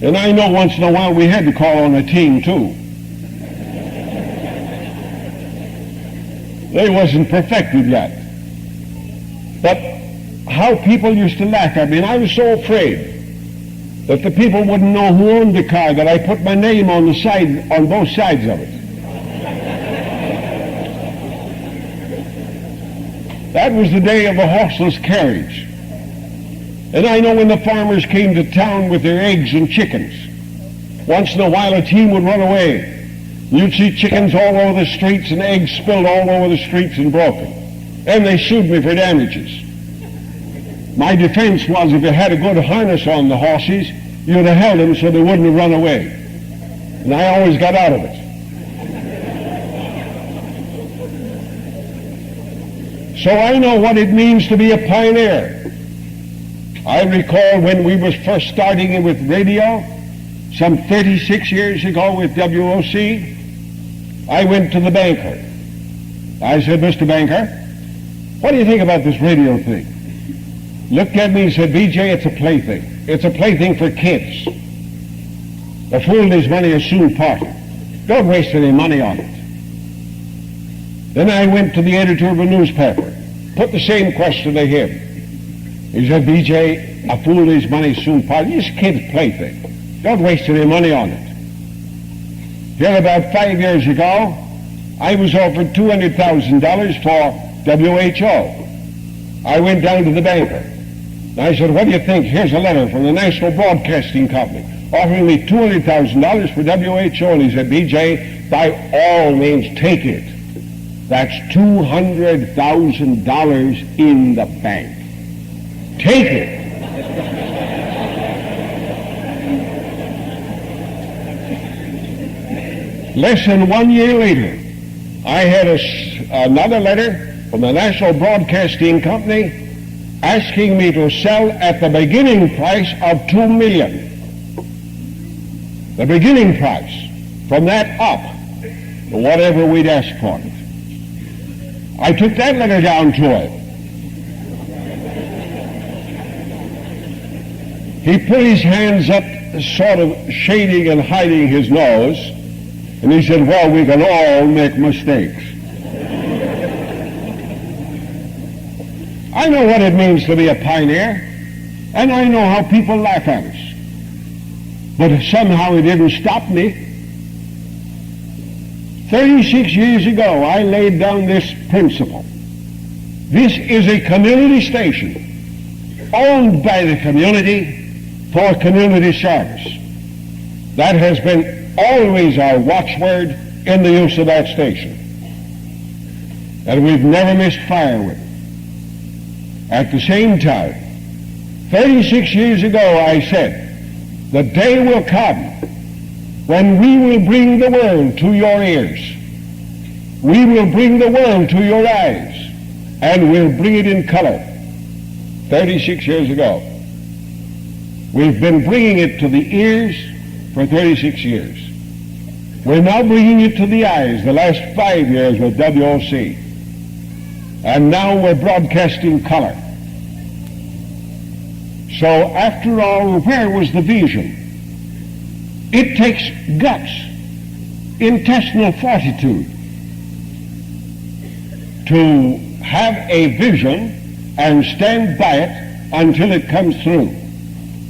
And I know once in a while we had to call on a team too. They wasn't perfected yet. But how people used to laugh at me, and I was so afraid that the people wouldn't know who owned the car, that I put my name on the side, on both sides of it. That was the day of the horseless carriage. And I know when the farmers came to town with their eggs and chickens, once in a while a team would run away. You'd see chickens all over the streets and eggs spilled all over the streets and broken. And they sued me for damages. My defense was if you had a good harness on the horses, you'd have held them so they wouldn't have run away. And I always got out of it. So I know what it means to be a pioneer. I recall when we was first starting with radio, some 36 years ago with WOC, I went to the banker. I said, Mr. Banker, what do you think about this radio thing? Looked at me and said, BJ, it's a plaything. It's a plaything for kids. A fool and his money are soon parted. Don't waste any money on it. Then I went to the editor of a newspaper, put the same question to him. He said, BJ, a fool and his money soon parted. It's a kid's plaything. Don't waste any money on it. Here about 5 years ago, I was offered $200,000 for WHO. I went down to the banker. I said, what do you think? Here's a letter from the National Broadcasting Company offering me $200,000 for WHO. And he said, BJ, by all means, take it. That's $200,000 in the bank. Take it. Less than 1 year later, I had another letter from the National Broadcasting Company asking me to sell at the beginning price of $2 million. The beginning price. From that up to whatever we'd ask for it. I took that letter down to him. He put his hands up, sort of shading and hiding his nose, and he said, well, we can all make mistakes. I know what it means to be a pioneer, and I know how people laugh at us. But somehow it didn't stop me. 36 years ago, I laid down this principle. This is a community station, owned by the community for community service. That has been always our watchword in the use of that station. And we've never missed fire with it. At the same time, 36 years ago I said, the day will come when we will bring the world to your ears. We will bring the world to your eyes, and we'll bring it in color. 36 years ago. We've been bringing it to the ears for 36 years. We're now bringing it to the eyes the last 5 years with WOC. And now we're broadcasting color. So after all, where was the vision? It takes guts, intestinal fortitude to have a vision and stand by it until it comes through.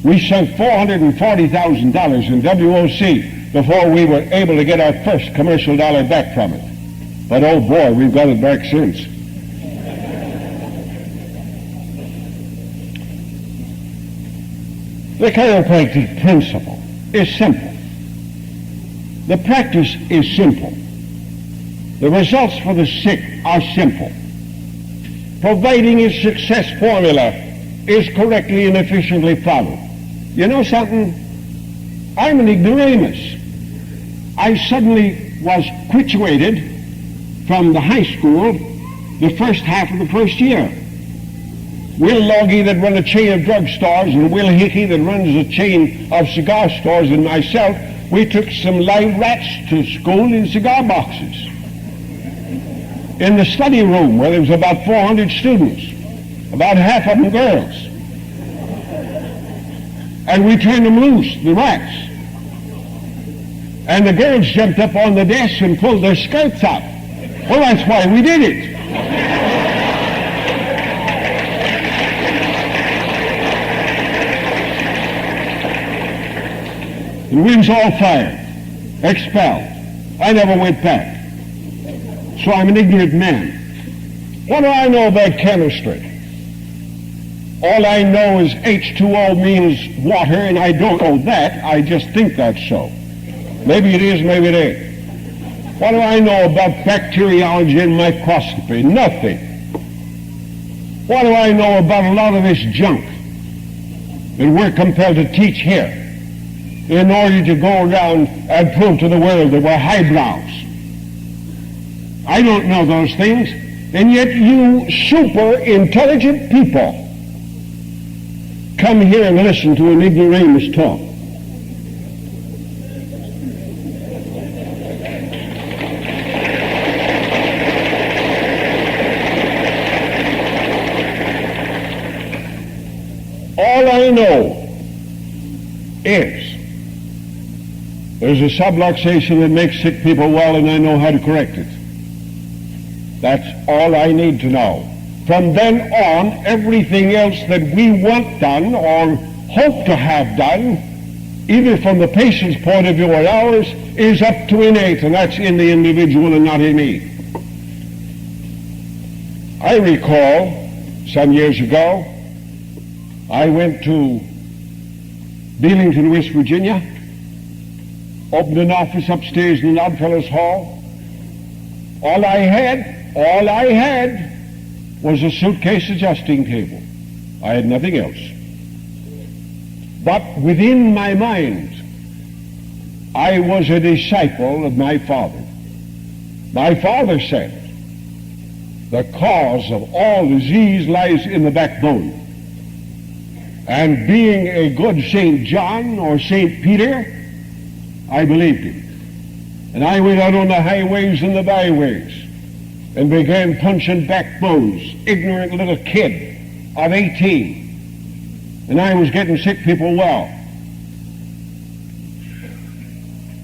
We sunk $440,000 in WOC before we were able to get our first commercial dollar back from it. But oh boy, we've got it back since. The chiropractic principle is simple. The practice is simple. The results for the sick are simple. Providing a success formula is correctly and efficiently followed. You know something? I'm an ignoramus. I suddenly was quituated from the high school the first half of the first year. Will Logie that run a chain of drugstores and Will Hickey that runs a chain of cigar stores and myself, we took some live rats to school in cigar boxes. In the study room where there was about 400 students, about half of them girls. And we turned them loose, the rats. And the girls jumped up on the desk and pulled their skirts out. Well, that's why we did it. And we was all fired, expelled. I never went back. So I'm an ignorant man. What do I know about chemistry? All I know is H2O means water, and I don't know that. I just think that's so. Maybe it is, maybe it ain't. What do I know about bacteriology and microscopy? Nothing. What do I know about a lot of this junk that we're compelled to teach here in order to go around and prove to the world that we're highbrows? I don't know those things, and yet you super intelligent people come here and listen to an ignoramus talk. All I know is there's a subluxation that makes sick people well, and I know how to correct it. That's all I need to know. From then on, everything else that we want done or hope to have done, either from the patient's point of view or ours, is up to innate, and that's in the individual and not in me. I recall some years ago, I went to Belington, West Virginia, opened an office upstairs in the Oddfellows Hall. All I had was a suitcase adjusting table. I had nothing else. But within my mind, I was a disciple of my father. My father said, the cause of all disease lies in the backbone. And being a good St. John or St. Peter, I believed him. And I went out on the highways and the byways and began punching backbones, ignorant little kid of 18. And I was getting sick people well.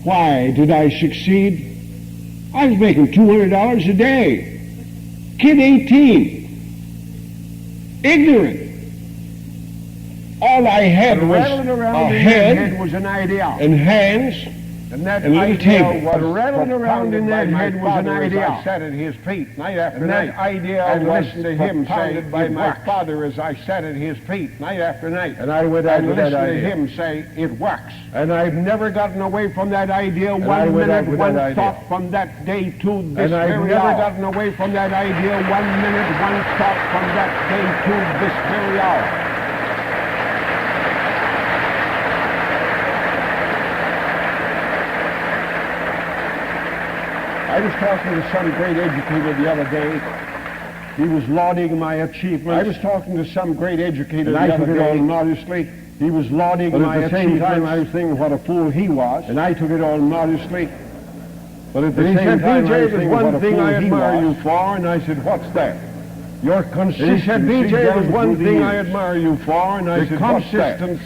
Why did I succeed? I was making $200 a day. Kid 18. Ignorant. All I had was a head was an idea, and hands, and that idea was rattling around in that head was an idea. I sat at his feet night after night. That idea was to him say by my father as I sat at his feet night after night. And I would listen to him say, it works. And I've never gotten away from that idea one minute, one thought from that day to this very hour. And I've never gotten away from that idea 1 minute, one thought from that day to this very hour. I was talking to some great educator the other day. He was lauding my achievements. I was talking to some great educator the other day. All modestly. He was lauding my achievements. But at the same time, I was thinking what a fool he was. And I took it all modestly. But at the same time, I was thinking what a fool I admire you for. And I said, what's that? Your consistency. He said, BJ, there's one thing I admire you for. And I said, what's that? Your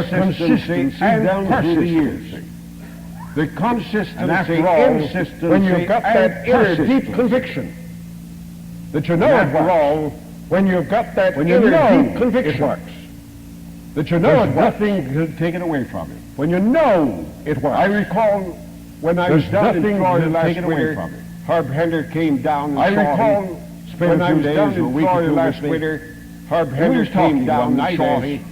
consistency and persistency. The consistency, insistency, when you've got that inner deep conviction that you know it works. When you've got that inner deep conviction, it works. That you know it works. Nothing to take it away from you. When you know it works. I recall when I was down in Florida last winter, Herb Hender came down and I recall when I was down in Florida last winter, Herb Hender came down and saw me.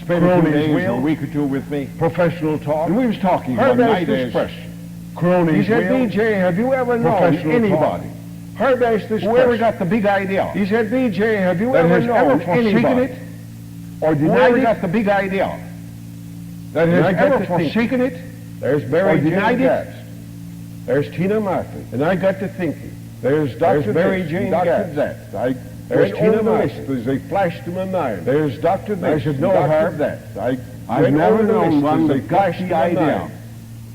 Spent a week or two with me. Professional talk. And we was talking one night this question. Cronies. He said, BJ, have you ever known anybody? Herb asked this question. Whoever got the big idea? He said, BJ, have you ever known anybody? Or denied it? Got the big idea? That has ever forsaken it? There's Barry Jane Gatz. There's Tina Martin. And I got to thinking. There's Dr. Barry Jane Gatz. There's and Tina on the Martin. list as they flashed to my mind. There's Dr. This. I should know Dr. her. that. I've never known one that that got the idea.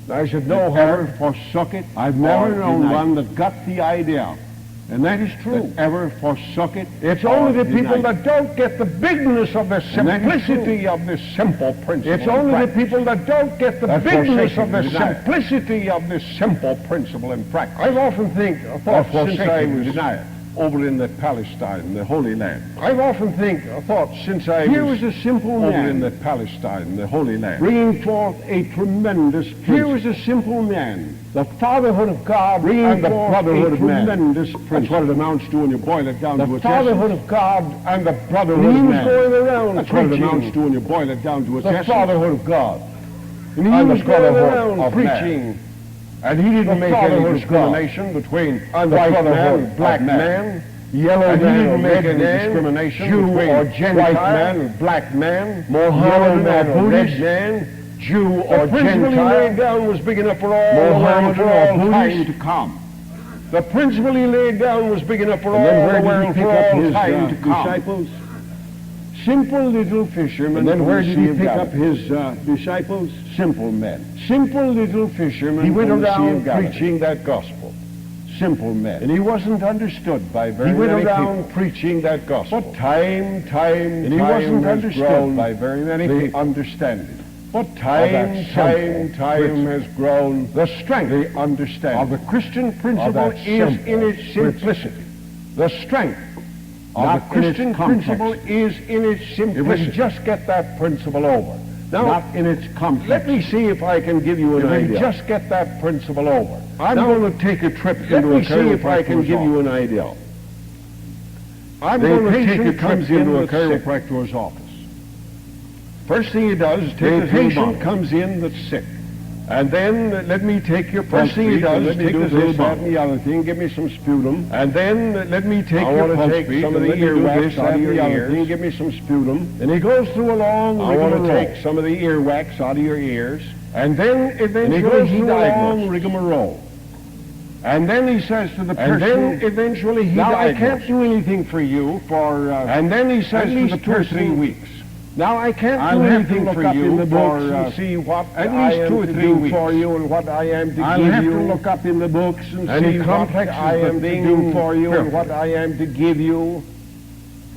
I should know that ever her. forsook it. I've never known denied one that got the idea. And that is true. That ever forsook it. It's only the people denied that don't get the bigness of the simplicity of this simple principle. It's only in the practice. people that don't get the That bigness forsake of the it, deny it. simplicity of this simple principle in practice. I've often thought since I was deny it. Over in the Palestine, the Holy Land. I've often thought since I Here was was a simple over man in the Palestine, the Holy Land, bringing forth a tremendous principle. Here was a simple man, the fatherhood of God bringing and the forth brotherhood a of man. tremendous principle. That's what it amounts to when you boil it down to The its fatherhood essence. of God and the And brotherhood he of was man. going around That's what it preaching amounts to when you boil it down to its the essence. fatherhood of God. And he and was the going brotherhood around of preaching, And he didn't the make any fatherhood of discrimination between and the white brotherhood man, of black man, man, yellow and he man, didn't or make red any man, discrimination Jew between or Gentile, white man and black man, Mohammedan yellow man or or Buddhist, red man, Jew The or principle he laid Gentile, down was big enough for all Mohammedan for or all time Buddhist. to come. The principle he laid down was big enough for And then all where the did he world pick for up all his time to come. disciples? Simple little fishermen. And then from where the did Sea he of pick up Galilee. his disciples? Simple men. Simple little fishermen. He went from the Sea of around Galilee. preaching that gospel. Simple men. And he wasn't understood by very He went many around people. preaching that gospel. But time And he time wasn't has understood grown by very many the people. understanding. But Time time principle. has grown The strength the understanding of the Christian principle that is simple in its principle. simplicity. The strength of Not the in its Christian complexity. principle is in its If simplicity. we just get that principle over, Now, not in its complexity. let me see if I can give you an If we idea. just get that principle over. I'm Now, going to take a trip let into a me see if I can chiropractor's give you office. an idea. I'm The going to take patient a comes trip into a into a chiropractor. chiropractor's office. First thing he does is take The his little patient bottle. comes in that's sick. And then let me take your front First thing he feet and does let is me take do his this, little that, bottle. and the other thing. Give me some sputum. And then let me take I your wanna pulse take beat some and of the let me do earwax this, out that, of and your the other ears. thing. Give me some sputum. And he goes through a long I want to rigmarole. take some of the earwax out of your ears. And then And he eventually goes he through a long diagnoses. rigmarole. And then he says to the And then person, eventually he now I diagnoses. can't do anything for you for, And then he says at to least the 2 or 3 person, weeks. Now I can't I'll do have to anything look for up in you the for books and see what at I least am 2 or to 3 do weeks. for you and what I am to I'll give have you. to look up in the books and Any see what complexes I am the to thing do for you and Perfect. what I am to give you.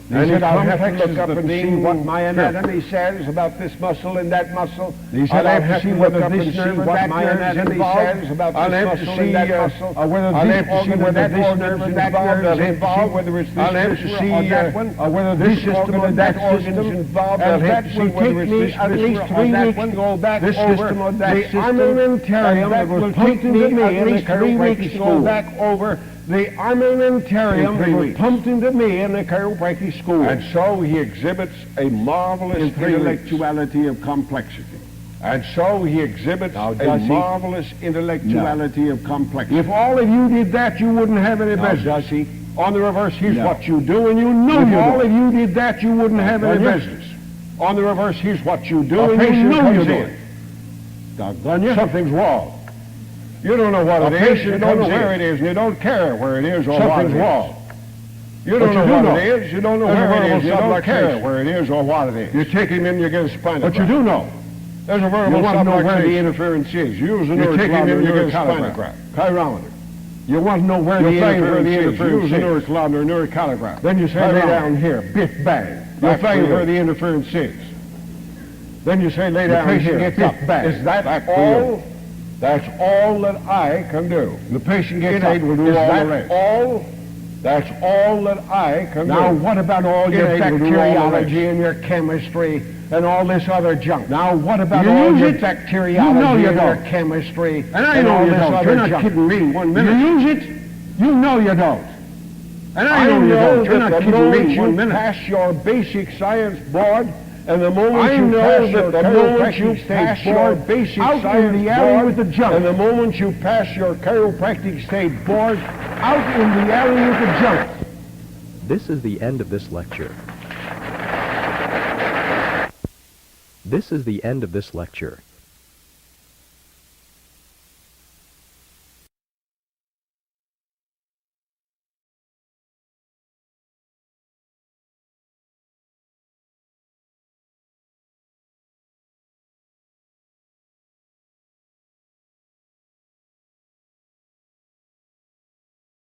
He And said, I'll have to complexes look up the and see thing what my Perfect. anatomy says about this muscle and that muscle. He said, I'll have to see look whether up this and see nerve and what that my nerve anatomy involved. says about I'll this have to muscle see and that muscle. whether I'll this have to see organ or whether that this organ nerve is is involved. involved. I'll have to see Whether it's this I'll have to fissure see or that one. whether This this organ organ or or that that system. organ is involved. And I'll have that to see will whether take it's me this at least fissure 3 or that weeks one. to go back This over system or that the system. armamentarium And that was will pumped take into me me at in the least 3 weeks chiropractic to go school. back over the armamentarium In that 3 was weeks. pumped into me in the chiropractic school. And so he exhibits a marvelous In 3 weeks. intellectuality of complexity. And so he exhibits Now, a does he? marvelous intellectuality of complexity. If all of you did that, you wouldn't have any Now, business. does he? On the reverse, here's No. what you do, and you know If you all don't. of you did that, you wouldn't have any business. On the reverse, here's what you do, A and you patient know comes you in. don't. Doggone you. Something's wrong. You don't know what A it is. You patient don't know comes where in. it is, and you don't care where it is or what Something's it is. wrong. You But don't you know do what know. it is. You don't know There's a where it verbal is. You don't care subluxation. where it is or what it is. You take him in, you get a spinal But you graft. do know. There's a verbal You want to know where the subluxation. interference is. Use a You take him in, you get a spinal neurocalograph. graft. Chirometer. You want to know where You're the playing where the interference is. interference Use a is. neurocalograph. Then you say, lay Chirometer. down here. Biff, bang. You're Back playing for where you. the interference is. Then you say, lay The down patient here. gets Biff, up. bang. Is that Back for all? you. That's all that I can do. The patient gets It up. aid will do Is all the that rest. all? That's all that I can Now, do. what about all your It will do all the bacteriology rest. and your chemistry and all this other junk? Now, what about You all use your it? bacteriology You know you and your don't. chemistry And I know all you this don't. other You're not junk? kidding me 1 minute. You use it? You know you don't. And I I know you know don't. You're that not the kidding moment me you 1 minute. pass your basic science board, and the moment I you know pass that your the moment you chiropractic pass state your board, basic out in science the alley board, with the junk. and the moment you pass your chiropractic state board, Out in the alley with the junk. This is the end of this lecture. This is the end of this lecture.